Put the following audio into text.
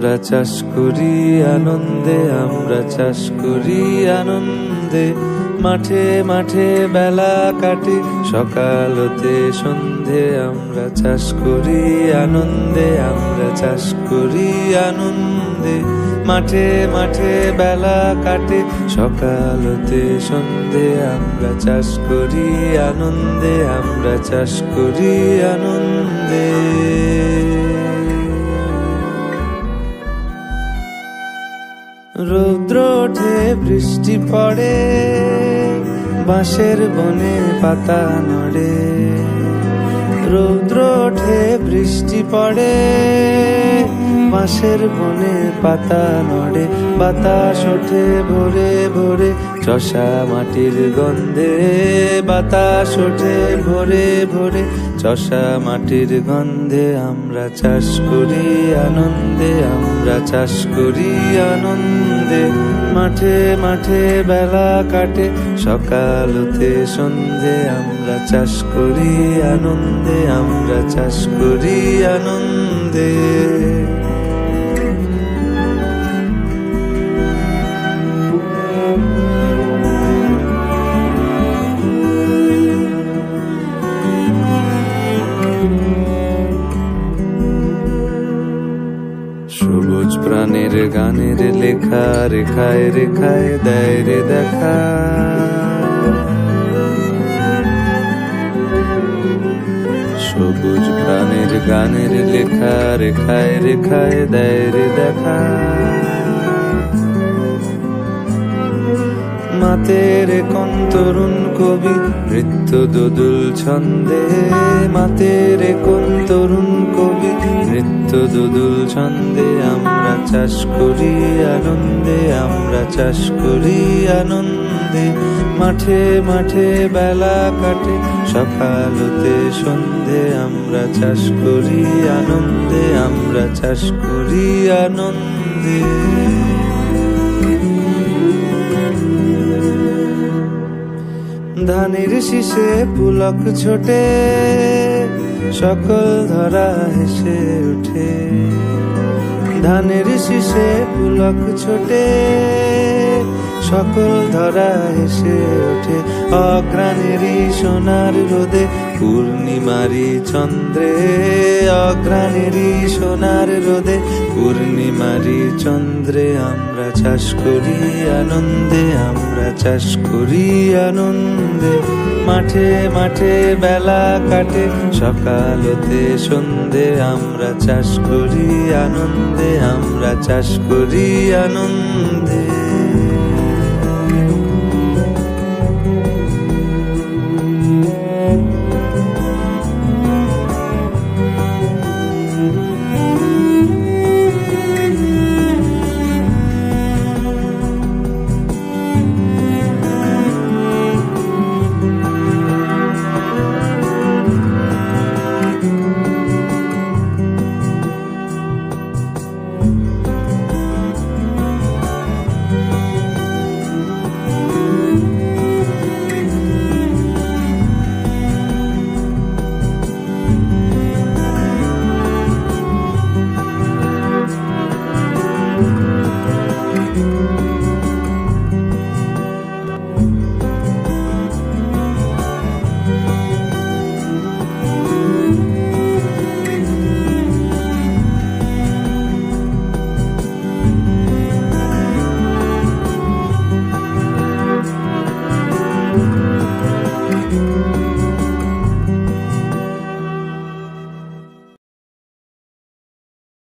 আমরা চাষ করি আনন্দে, আমরা চাষ করি আনন্দে। মাঠে মাঠে বেলা কাটে, সকাল হতে সন্ধে আমরা চাষ করি আনন্দে, আমরা চাষ করি আনন্দে। মাঠে মাঠে বেলা কাটে, সকাল হতে সন্ধে আমরা চাষ করি আনন্দে, আমরা চাষ করি আনন্দে। রৌদ্র ওঠে বৃষ্টি পড়ে, বাঁশের বনে পাতা নড়ে। রৌদ্র ওঠে বৃষ্টি পড়ে, বাঁশের বনে পাতা নড়ে। বাতাস ওঠে ভোরে ভোরে, চষা মাটির গন্ধে। বাতাস ওঠে ভোরে ভোরে, চষা মাটির গন্ধে। আমরা চাষ করি আনন্দে, আমরা চাষ করি আনন্দে। মাঠে মাঠে বেলা কাটে, সকাল হতে সন্ধে আমরা চাষ করি আনন্দে, আমরা চাষ করি আনন্দে। সবুজ প্রাণের গানের লেখা, রেখায় রেখায় দেয় রে দেখা। সবুজ প্রাণের গানের লেখা, রেখায় রেখায় দেয় রে দেখা। মাতের কোন তরুণ কবি নৃত্য দোদুল ছন্দে। মাতের কোন তরুণ কবি নৃত্য দোদুল ছন্দে। আমরা চাষ করি আনন্দে, আমরা চাষ করি আনন্দে। মাঠে মাঠে বেলা কাটে, সকাল হতে সন্ধে আমরা চাষ করি আনন্দে, আমরা চাষ করি আনন্দে। ধানের শীষে পুলক ছোটে, সকল ধরা হেসে ওঠে। ধানের শীষে পুলক ছোটে, সকল ধরা হেসে ওঠে। অঘ্রাণেরই সোনার রোদে, পূর্ণিমারি চন্দ্রে। অঘ্রাণেরই সোনার রোদে, পূর্ণিমারি চন্দ্রে আমরা চাষ করি আনন্দে, আমরা চাষ করি আনন্দে। মাঠে মাঠে বেলা কাটে, সকাল হতে সন্ধে আমরা চাষ করি আনন্দে, আমরা চাষ করি আনন্দে।